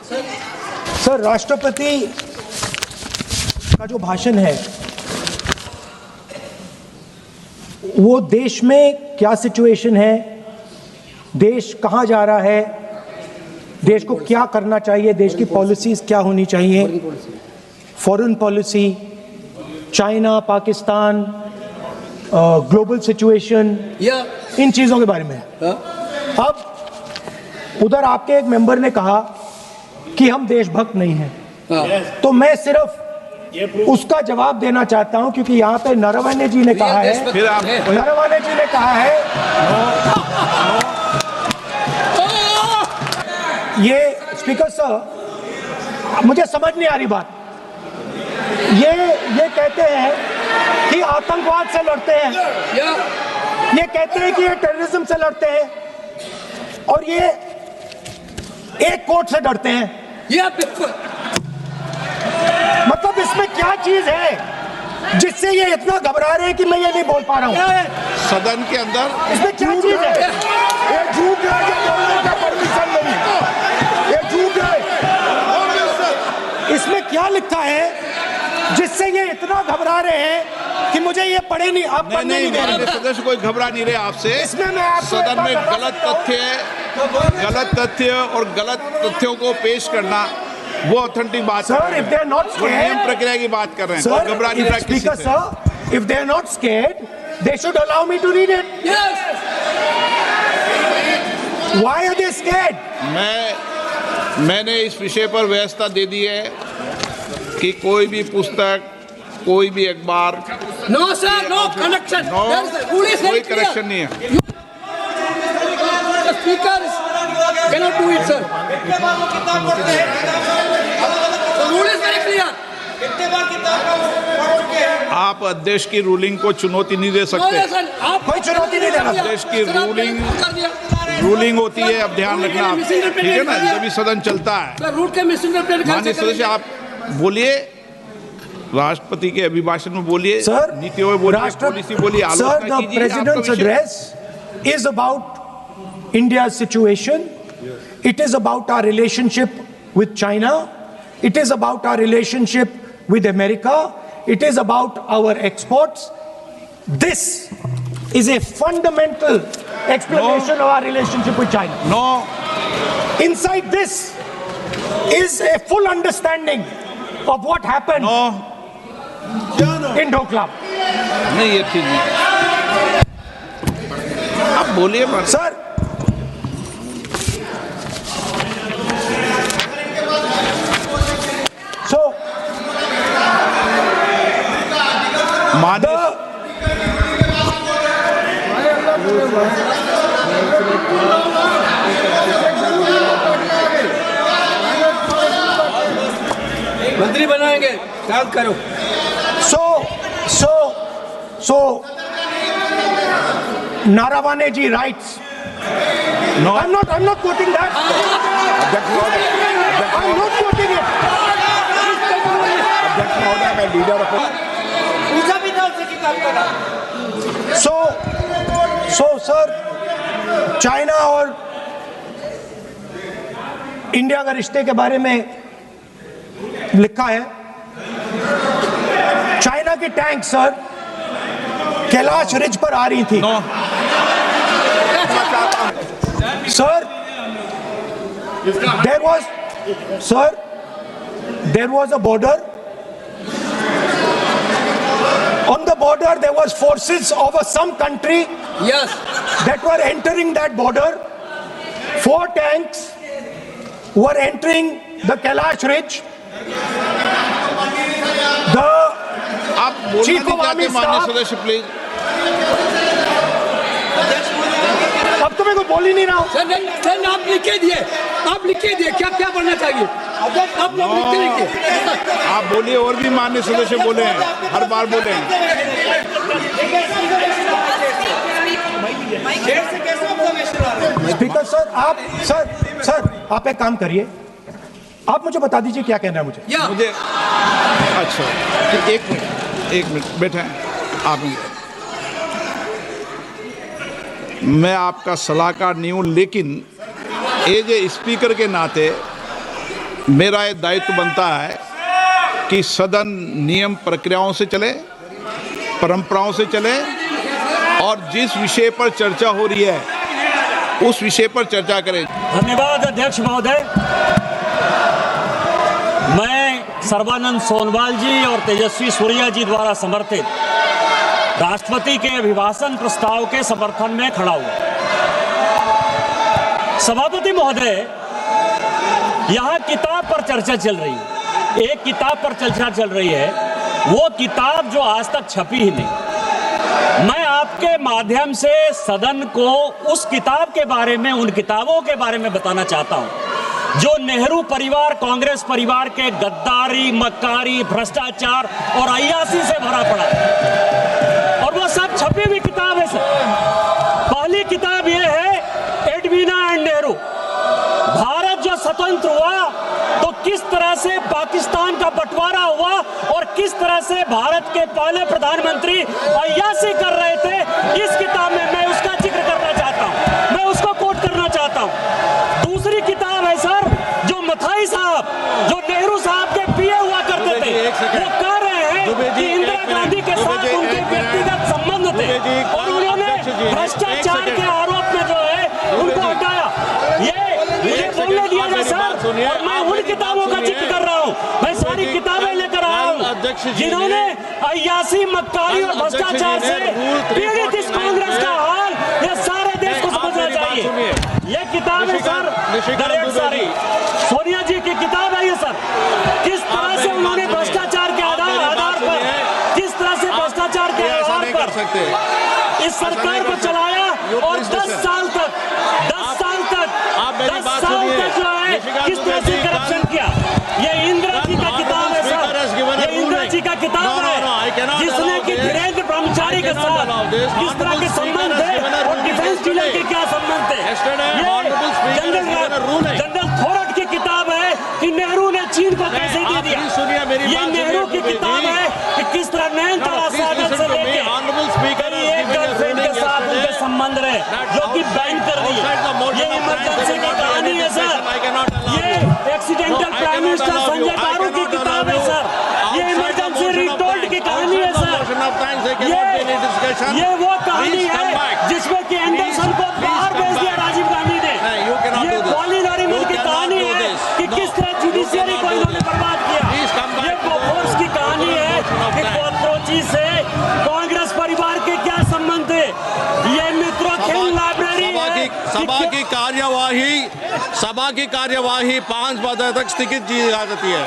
Sir, राष्ट्रपति का जो भाषण है वो देश में क्या सिचुएशन है, देश कहां जा रहा है, देश को क्या करना चाहिए, देश की पॉलिसीज क्या होनी चाहिए, foreign policy, China, Pakistan, global situation, इन चीजों के बारे में। अब उधर आपके एक मेंबर ने कहा कि हम देशभक्त नहीं हैं, तो मैं सिर्फ उसका जवाब देना चाहता हूं क्योंकि यहाँ पे नरवणे जी ने कहा है, नरवणे जी ने कहा है, ये स्पीकर सर मुझे समझ नहीं आ रही बात, ये कहते हैं कि आतंकवाद से लड़ते हैं, ये कहते हैं कि ये टेररिज्म से लड़ते हैं और ये एक कोर्ट से डरते हैं। मतलब इसमें क्या चीज है जिससे ये इतना घबरा रहे हैं कि मैं ये नहीं बोल पा रहा हूँ सदन के अंदर? इसमें क्या चीज है? ये झूठ है, ये बोलने का परमिशन नहीं, ये झूठ है। इसमें क्या लिखा है जिससे ये इतना घबरा रहे हैं कि मुझे ये पढ़े नहीं, आप पढ़ने नहीं दे रहे। सदस्य कोई घबरा नहीं रहे आपसे। इसमें मैं सदन में गलत तथ्य और गलत तथ्यों को पेश करना वो ऑथेंटिक बात sir, if they are not वो नियम scared, प्रक्रिया की बात कर रहे हैं। sir, घबरा नहीं रहा किसी speaker से। sir, if they are not scared, they should allow me to read it. Yes. Why are they scared? मैंने इस विषय पर व्यवस्था दे दी है कि कोई भी पुस्तक, कोई भी अखबार, No sir, no connection. No, There is a rule is very कोई करेक्शन नहीं है। The speaker cannot do it, sir. The rule is very clear. आप अध्यक्ष की रूलिंग को चुनौती नहीं दे No, सकते। listen, आप कोई चुनौती नहीं देना। देश की सर, आपने कर दिया। रूलिंग होती है, अब ध्यान रूलिंग रखना आप, के misinterpret ठीक है ना, कर दिया। जब भी सदन चलता है। सर, रूट के मिसइंटरप्रेट माननीय सदस्य आप बोलिए, राष्ट्रपति के अभिभाषण में बोलिए, Sir, नीतियों में बोलिए, पॉलिसी बोलिए, Sir, आलोचना the कीजिए। president's आपका विषय- address is about India's situation. It is about our relationship with China. It is about our relationship with America. It is about our exports. This is a fundamental explanation of our relationship with China. No, Inside this is a full understanding of what happened no, in Doklam. नहीं ये ठीक नहीं। आप बोलिए मत। Sir, so माननीय मंत्री बनाएंगे, काम करो। So, Naravane ji writes. No. I'm not quoting that. I'm not quoting it. So, sir, China और इंडिया का रिश्ते के बारे में लिखा है, चाइना की टैंक सर कैलाश रिज पर आ रही थी। No. Sir, there was a border. On the border, there was forces of some country Yes. that were entering that border. 4 tanks were entering the Kailash Ridge. The आप बोलना Chief नहीं of Army चाहते माननीय Staff- सदस्य please. अब तो मैं कोई बोल ही नहीं रहा हूं। सर आप लिख के दिए, आप लिख के दिए, क्या क्या बोलना चाहिए आप लोग लिख के लिखिए। आप बोलिए, और भी माननीय सदस्य बोले हैं, हर बार बोले हैं। स्पीकर सर आप एक काम करिए, आप मुझे बता दीजिए क्या कहना है मुझे। या मुझे अच्छा एक मिनट बैठे आप। मैं आपका सलाहकार नहीं हूं, लेकिन एज ए स्पीकर के नाते मेरा ये दायित्व बनता है कि सदन नियम प्रक्रियाओं से चले, परंपराओं से चले और जिस विषय पर चर्चा हो रही है उस विषय पर चर्चा करें। धन्यवाद अध्यक्ष महोदय। मैं सर्बानंद सोनवाल जी और तेजस्वी सूर्या जी द्वारा समर्थित राष्ट्रपति के अभिभाषण प्रस्ताव के समर्थन में खड़ा हुआ। सभापति महोदय, यहाँ किताब पर चर्चा चल रही है, एक किताब पर चर्चा चल रही है, वो किताब जो आज तक छपी ही नहीं। मैं आपके माध्यम से सदन को उस किताब के बारे में, उन किताबों के बारे में बताना चाहता हूं जो नेहरू परिवार, कांग्रेस परिवार के गद्दारी, मक्कारी, भ्रष्टाचार और अय्यासी से भरा पड़ा है, और वो सब छपी हुई किताब है सर। पहली किताब ये है एडवीना एंड नेहरू। भारत जो स्वतंत्र हुआ तो किस तरह से पाकिस्तान का बंटवारा हुआ और किस तरह से भारत के पहले प्रधानमंत्री अय्यासी कर रहे थे, इस किताब में मैं उसका जिक्र करना चाहता हूं, मैं उसको कोट करना चाहता हूं। दूसरी किताब है सर, जो मथाई साहब, जो नेहरू साहब के पीए हुआ करते थे, वो कह रहे हैं कि इंदिरा गांधी के साथ उनके व्यक्तिगत संबंध थे और उन्होंने भ्रष्टाचार के आरोप में जो है उनको हटाया। मुझे बोलने दिया जाए सर, और मैं उन किताबों का जिक्र कर रहा हूँ, मैं सारी किताबें लेकर आया हूँ जिन्होंने अय्यासी, मक्कारी और भ्रष्टाचार से पीड़ित इस कांग्रेस का हाल ये सारे देश को समझना चाहिए। ये किताब है सर, सारी सोनिया जी की किताब है ये सर। किस तरह से उन्होंने भ्रष्टाचार के आधार पर, किस तरह से भ्रष्टाचार के आधार पर इस सरकार को चलाया और 10 साल तक जो है किस तरह से करप्शन किया। ये इंदिरा जी का किताब है सर, ये इंदिरा जी का किताब है जिसने कि धीरेन्द्र ब्रह्मचारी के साथ किस तरह के संबंध थे और डिफेंस डीलर के क्या संबंध थे। ये जनरल थोरट की किताब है कि नेहरू ने चीन को कैसे दे दिया। ये नेहरू की किताब है कि किस तरह नैनतारा सागर से लेके एक गर्लफ्रेंड के साथ उनके संबंध रहे जो कि बैन कर दिए। ये इमरजेंसी की कहानी है सर, ये एक्सीडेंटल प्राइम मिनिस्टर संजय गारू की किताब है सर, ये इमरजेंसी रिटोल्ड की कहानी है सर। ये वो कहानी है जिसमें कि एंडरसन को बाहर भेज दिया राजीव गांधी ने। ये कॉलिन नरीमन की कहानी है कि किस तरह जुडिशियरी को इन्होंने बर्बाद किया। ये बोफोर्स की कहानी है कि कोत्रोची से कांग्रेस परिवार के क्या संबंध थे। ये मित्रों लाइब्रेरी है। सभा की कार्यवाही 5 बजे तक स्थगित की जा सकती है।